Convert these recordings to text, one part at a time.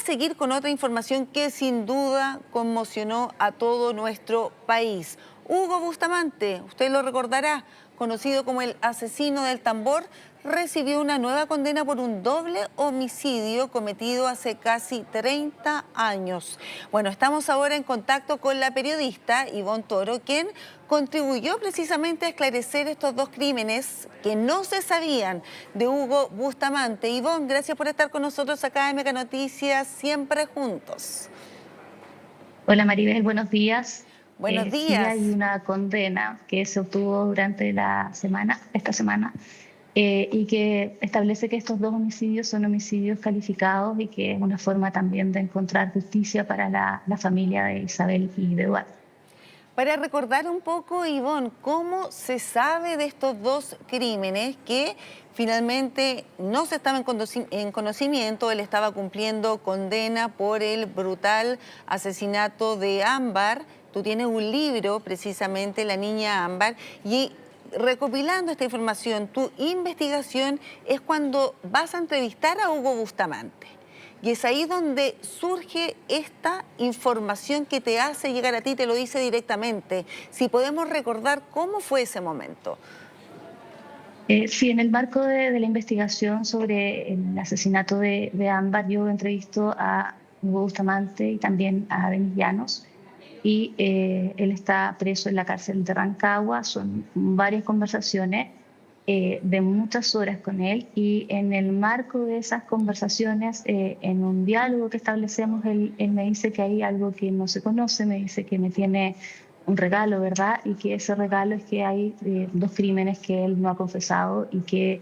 seguir con otra información que sin duda conmocionó a todo nuestro país. Hugo Bustamante, usted lo recordará, conocido como el asesino del tambor, recibió una nueva condena por un doble homicidio cometido hace casi 30 años. Bueno, estamos ahora en contacto con la periodista Ivonne Toro, quien contribuyó precisamente a esclarecer estos dos crímenes que no se sabían de Hugo Bustamante. Ivonne, gracias por estar con nosotros acá en Mega Noticias, siempre juntos. Hola Maribel, buenos días. Buenos Sí hay días. una condena que se obtuvo durante esta semana, y que establece que estos dos homicidios son homicidios calificados y que es una forma también de encontrar justicia para la familia de Isabel y de Eduardo. Para recordar un poco, Ivonne, ¿cómo se sabe de estos dos crímenes que finalmente no se estaban en conocimiento? Él estaba cumpliendo condena por el brutal asesinato de Ámbar. Tú tienes un libro, precisamente, La niña Ámbar, y recopilando esta información, tu investigación es cuando vas a entrevistar a Hugo Bustamante. Y es ahí donde surge esta información que te hace llegar a ti, te lo dice directamente. Si podemos recordar cómo fue ese momento. Sí, en el marco de la investigación sobre el asesinato de Ámbar, yo entrevisto a Hugo Bustamante y también a Denis Llanos. Y él está preso en la cárcel de Rancagua. Son varias conversaciones de muchas horas con él, y en el marco de esas conversaciones, en un diálogo que establecemos, él me dice que hay algo que no se conoce, me dice que me tiene un regalo, ¿verdad? Y que ese regalo es que hay dos crímenes que él no ha confesado y que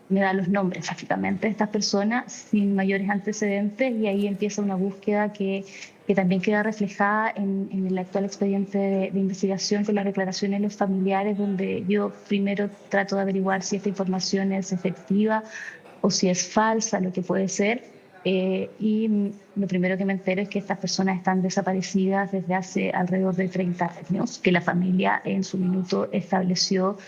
me da los nombres prácticamente de estas personas sin mayores antecedentes, y ahí empieza una búsqueda que también queda reflejada en el actual expediente de investigación con las declaraciones de los familiares, donde yo primero trato de averiguar si esta información es efectiva o si es falsa, lo que puede ser. Y lo primero que me entero es que estas personas están desaparecidas desde hace alrededor de 30 años, que la familia en su minuto estableció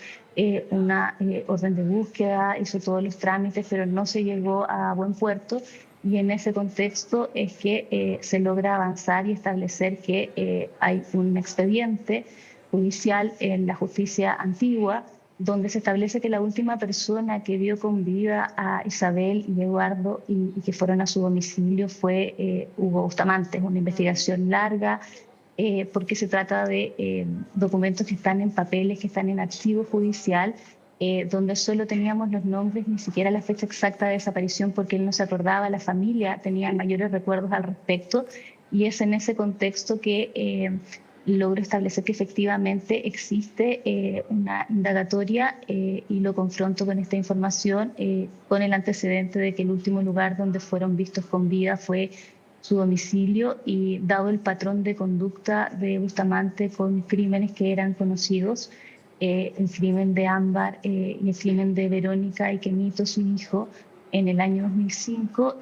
una orden de búsqueda, hizo todos los trámites, pero no se llegó a buen puerto. Y en ese contexto es que se logra avanzar y establecer que hay un expediente judicial en la justicia antigua, donde se establece que la última persona que vio con vida a Isabel y Eduardo y que fueron a su domicilio fue Hugo Bustamante. Es una investigación larga, porque se trata de documentos que están en papeles, que están en archivo judicial, donde solo teníamos los nombres, ni siquiera la fecha exacta de desaparición, porque él no se acordaba, la familia tenía mayores recuerdos al respecto, y es en ese contexto que logro establecer que efectivamente existe una indagatoria, y lo confronto con esta información, con el antecedente de que el último lugar donde fueron vistos con vida fue su domicilio, y dado el patrón de conducta de Bustamante con crímenes que eran conocidos, el crimen de Ámbar y el crimen de Verónica y Kenito, su hijo, en el año 2005,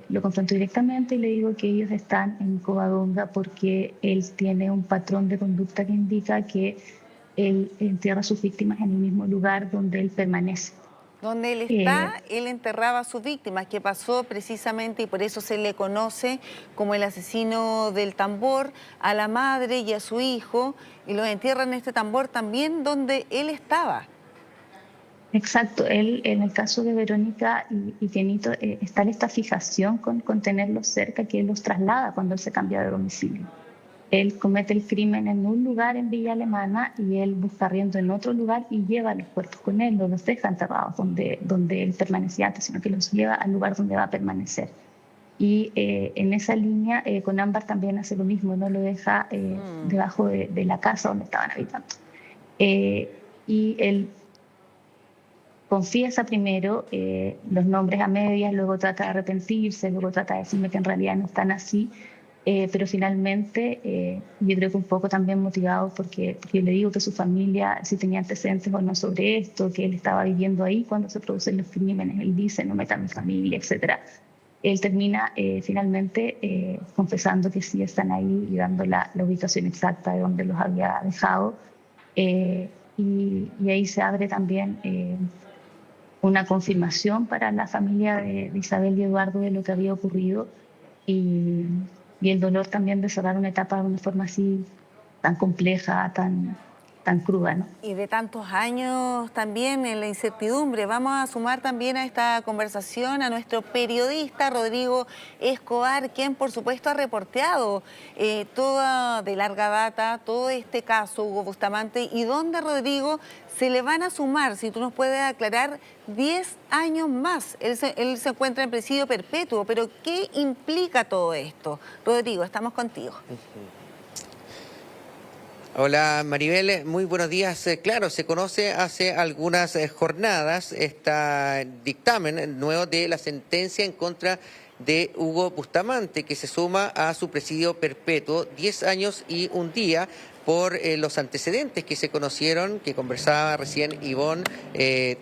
lo confronto directamente y le digo que ellos están en Covadonga porque él tiene un patrón de conducta que indica que él entierra a sus víctimas en el mismo lugar donde él permanece. Donde él Eh, está, él enterraba a sus víctimas, que pasó precisamente, y por eso se le conoce como el asesino del tambor, a la madre y a su hijo, y los entierran en este tambor también donde él estaba. Exacto, él en el caso de Verónica y Kenito, está en esta fijación con tenerlos cerca, que él los traslada cuando él se cambia de domicilio. Él comete el crimen en un lugar en Villa Alemana y él busca arriendo en otro lugar y lleva los cuerpos con él, no los deja enterrados donde él permanecía antes, sino que los lleva al lugar donde va a permanecer. Y en esa línea, con Ámbar también hace lo mismo, no lo deja debajo de la casa donde estaban habitando. Y él confiesa primero los nombres a medias, luego trata de arrepentirse, luego trata de decirme que en realidad no están así, pero finalmente yo creo que un poco también motivado porque yo le digo que su familia sí tenía antecedentes o no sobre esto, que él estaba viviendo ahí cuando se producen los crímenes, él dice no metan a mi familia, etc. Él termina finalmente confesando que sí están ahí y dando la ubicación exacta de donde los había dejado. Y ahí se abre también una confirmación para la familia de Isabel y Eduardo de lo que había ocurrido y, y el dolor también de cerrar una etapa de una forma así tan compleja, tan cruda, ¿no? Y de tantos años también en la incertidumbre. Vamos a sumar también a esta conversación a nuestro periodista Rodrigo Escobar, quien por supuesto ha reporteado toda de larga data todo este caso, Hugo Bustamante, y donde, Rodrigo, se le van a sumar, si tú nos puedes aclarar, 10 años más. Él se encuentra en presidio perpetuo, pero ¿qué implica todo esto? Rodrigo, estamos contigo. Hola Maribel, muy buenos días. Claro, se conoce hace algunas jornadas este dictamen nuevo de la sentencia en contra de Hugo Bustamante, que se suma a su presidio perpetuo, 10 años y un día, por los antecedentes que se conocieron, que conversaba recién Ivonne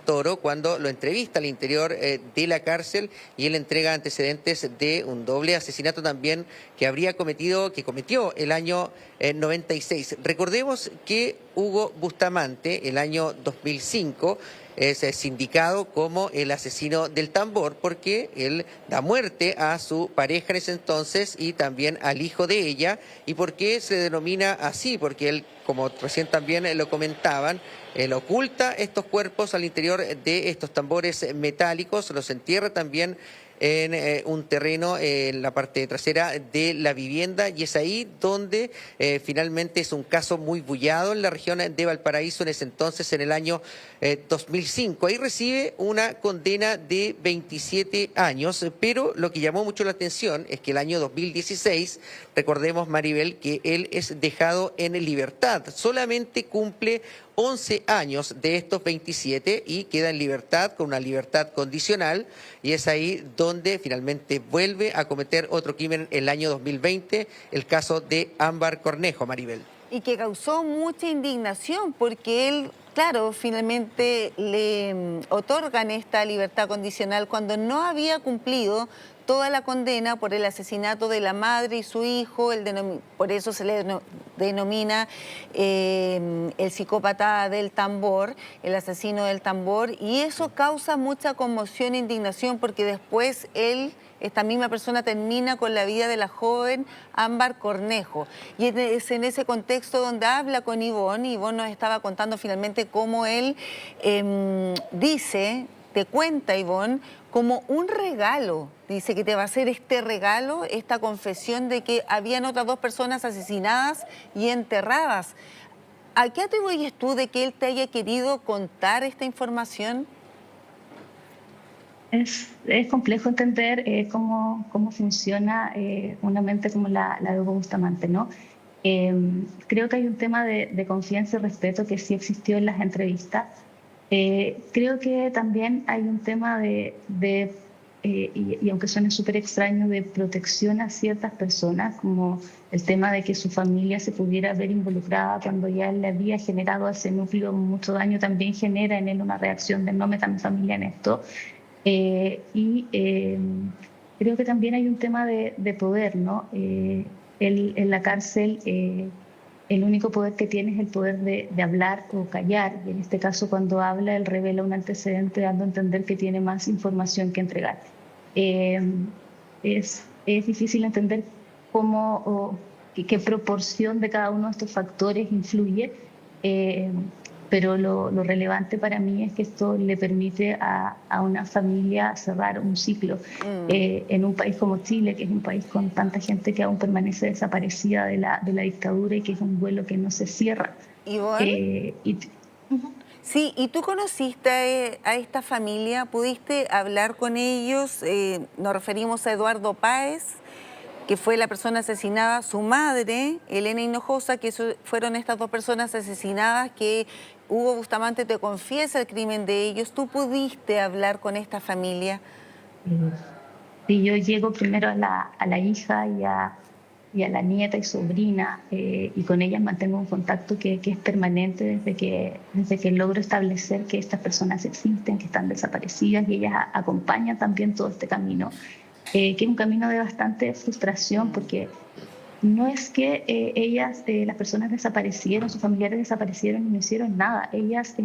Toro cuando lo entrevista al interior de la cárcel, y él entrega antecedentes de un doble asesinato también que cometió el año 96. Recordemos que Hugo Bustamante, el año 2005, es sindicado como el asesino del tambor porque él da muerte a su pareja en ese entonces y también al hijo de ella. ¿Y por qué se denomina así? Porque él, como recién también lo comentaban, él oculta estos cuerpos al interior de estos tambores metálicos, los entierra también en un terreno en la parte trasera de la vivienda, y es ahí donde finalmente es un caso muy bullado en la región de Valparaíso en ese entonces, en el año 2005. Ahí recibe una condena de 27 años, pero lo que llamó mucho la atención es que el año 2016, recordemos Maribel, que él es dejado en libertad, solamente cumple 11 años de estos 27 y queda en libertad, con una libertad condicional, y es ahí donde finalmente vuelve a cometer otro crimen el año 2020, el caso de Ámbar Cornejo, Maribel. Y que causó mucha indignación porque él, claro, finalmente le otorgan esta libertad condicional cuando no había cumplido toda la condena por el asesinato de la madre y su hijo, por eso se le denomina el psicópata del tambor, el asesino del tambor, y eso causa mucha conmoción e indignación porque después esta misma persona termina con la vida de la joven Ámbar Cornejo. Y es en ese contexto donde habla con Ivonne, y Ivonne nos estaba contando finalmente cómo él te cuenta Ivonne, como un regalo, dice que te va a hacer este regalo, esta confesión de que habían otras 2 personas asesinadas y enterradas. ¿A qué atribuyes tú de que él te haya querido contar esta información? Es complejo entender cómo funciona una mente como la de Hugo Bustamante, ¿no? Creo que hay un tema de confianza y respeto que sí existió en las entrevistas. Creo que también hay un tema y aunque suene súper extraño, de protección a ciertas personas, como el tema de que su familia se pudiera ver involucrada cuando ya le había generado a ese núcleo mucho daño, también genera en él una reacción de no meter a mi familia en esto. Creo que también hay un tema de poder, ¿no? Él en la cárcel, el único poder que tiene es el poder de hablar o callar, y en este caso cuando habla él revela un antecedente dando a entender que tiene más información que entregar. Es difícil entender qué proporción de cada uno de estos factores influye, pero lo relevante para mí es que esto le permite a una familia cerrar un ciclo. En un país como Chile, que es un país con tanta gente que aún permanece desaparecida de la dictadura, y que es un duelo que no se cierra. Ivonne. Sí, ¿y tú conociste a esta familia? ¿Pudiste hablar con ellos? Nos referimos a Eduardo Páez, que fue la persona asesinada, su madre, Elena Hinojosa, que fueron estas 2 personas asesinadas, que Hugo Bustamante te confiesa el crimen de ellos. ¿Tú pudiste hablar con esta familia? Sí, yo llego primero a la hija y a la nieta y sobrina, y con ellas mantengo un contacto que es permanente desde que logro establecer que estas personas existen, que están desaparecidas, y ellas acompañan también todo este camino, que es un camino de bastante frustración, porque no es que ellas, las personas desaparecieron, sus familiares desaparecieron y no hicieron nada. Ellas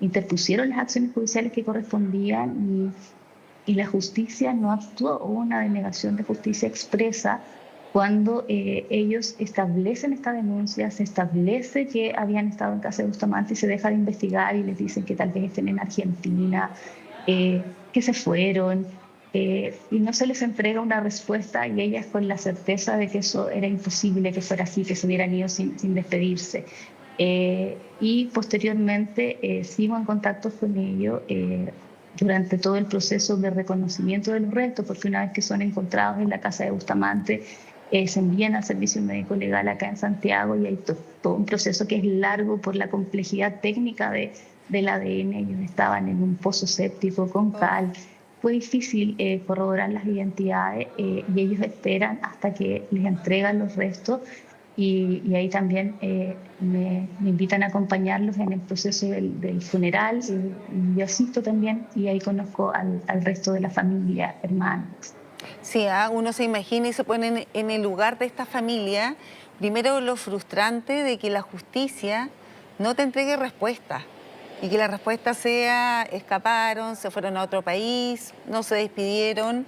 interpusieron las acciones judiciales que correspondían y la justicia no actuó. Hubo una denegación de justicia expresa cuando ellos establecen esta denuncia, se establece que habían estado en casa de Bustamante y se deja de investigar y les dicen que tal vez estén en Argentina, que se fueron, y no se les entrega una respuesta y ellas con la certeza de que eso era imposible, que fuera así, que se hubieran ido sin despedirse. Y posteriormente sigo en contacto con ellos durante todo el proceso de reconocimiento de los restos, porque una vez que son encontrados en la casa de Bustamante, se envían al servicio médico legal acá en Santiago y hay todo un proceso que es largo por la complejidad técnica del ADN. Ellos estaban en un pozo séptico con cal. Fue difícil corroborar las identidades y ellos esperan hasta que les entregan los restos y ahí también me invitan a acompañarlos en el proceso del funeral. Yo asisto también y ahí conozco al resto de la familia, hermanos. Sí, uno se imagina y se pone en el lugar de esta familia. Primero, lo frustrante de que la justicia no te entregue respuesta y que la respuesta sea escaparon, se fueron a otro país, no se despidieron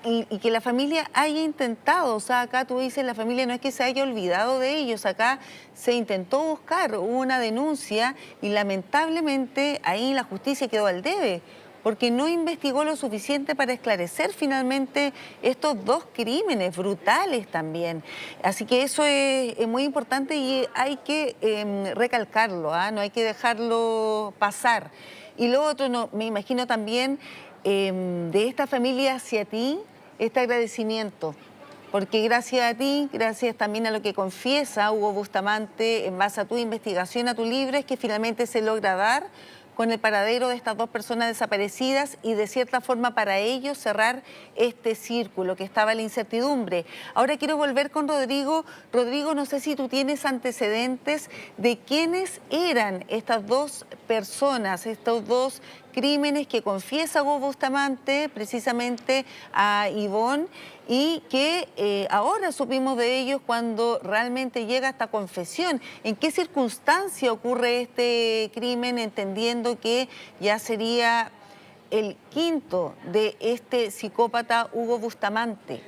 y que la familia haya intentado. O sea, acá tú dices, la familia no es que se haya olvidado de ellos, acá se intentó buscar, hubo una denuncia y lamentablemente ahí la justicia quedó al debe, porque no investigó lo suficiente para esclarecer finalmente estos dos crímenes brutales también. Así que eso es muy importante y hay que recalcarlo, no hay que dejarlo pasar. Y lo otro, no, me imagino también de esta familia hacia ti, este agradecimiento. Porque gracias a ti, gracias también a lo que confiesa Hugo Bustamante en base a tu investigación, a tu libro, es que finalmente se logra dar con el paradero de estas dos personas desaparecidas y de cierta forma para ellos cerrar este círculo que estaba en la incertidumbre. Ahora quiero volver con Rodrigo. Rodrigo, no sé si tú tienes antecedentes de quiénes eran estas dos personas, estos dos crímenes que confiesa Hugo Bustamante precisamente a Ivonne y que ahora supimos de ellos cuando realmente llega esta confesión. ¿En qué circunstancia ocurre este crimen, entendiendo que ya sería el quinto de este psicópata Hugo Bustamante?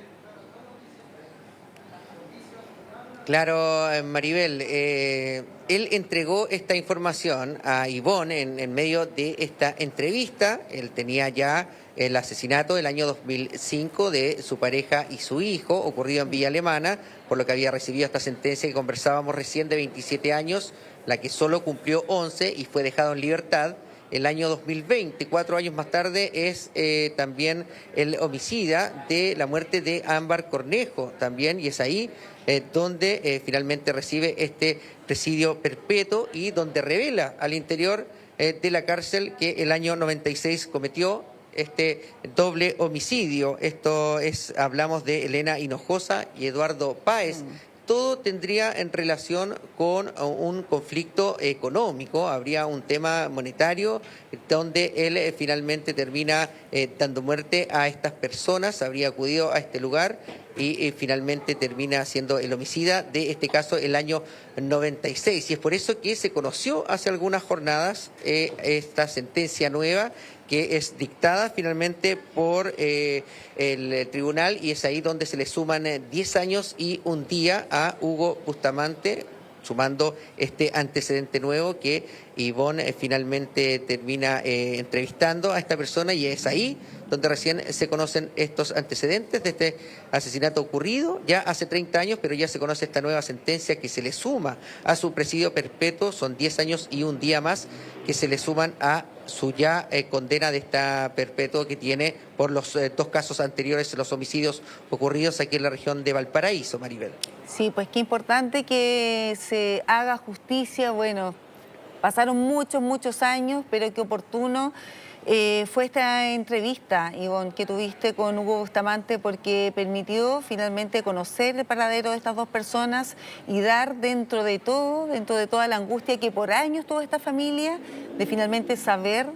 Claro, Maribel, él entregó esta información a Ivonne en medio de esta entrevista. Él tenía ya el asesinato del año 2005 de su pareja y su hijo, ocurrido en Villa Alemana, por lo que había recibido esta sentencia que conversábamos recién de 27 años, la que solo cumplió 11 y fue dejado en libertad. El año 2020, 4 años más tarde, es también el homicida de la muerte de Ámbar Cornejo también, y es ahí donde finalmente recibe este presidio perpetuo y donde revela al interior de la cárcel que el año 96 cometió este doble homicidio. Hablamos de Elena Hinojosa y Eduardo Páez. Todo tendría en relación con un conflicto económico, habría un tema monetario donde él finalmente termina dando muerte a estas personas, habría acudido a este lugar y finalmente termina siendo el homicida de este caso el año 96. Y es por eso que se conoció hace algunas jornadas esta sentencia nueva que es dictada finalmente por el tribunal, y es ahí donde se le suman 10 años y un día a Hugo Bustamante, sumando este antecedente nuevo que Ivonne finalmente termina entrevistando a esta persona, y es ahí donde recién se conocen estos antecedentes de este asesinato ocurrido ya hace 30 años, pero ya se conoce esta nueva sentencia que se le suma a su presidio perpetuo. Son 10 años y un día más que se le suman a su ya condena de esta perpetuo que tiene por los dos casos anteriores, los homicidios ocurridos aquí en la región de Valparaíso, Maribel. Sí, pues qué importante que se haga justicia. Bueno, pasaron muchos años, pero qué oportuno fue esta entrevista, Ivonne, que tuviste con Hugo Bustamante, porque permitió finalmente conocer el paradero de estas dos personas y dar dentro de toda la angustia que por años tuvo esta familia, de finalmente saber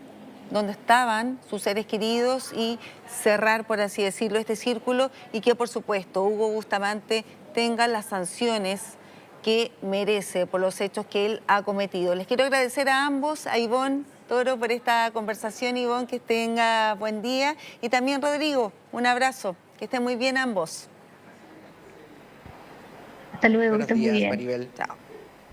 dónde estaban sus seres queridos y cerrar, por así decirlo, este círculo, y que por supuesto Hugo Bustamante tenga las sanciones que merece por los hechos que él ha cometido. Les quiero agradecer a ambos, a Ivonne Toro por esta conversación, Ivonne, que tenga buen día. Y también Rodrigo, un abrazo, que estén muy bien ambos. Hasta luego, que Buenos estén muy días, bien. Maribel. Chao.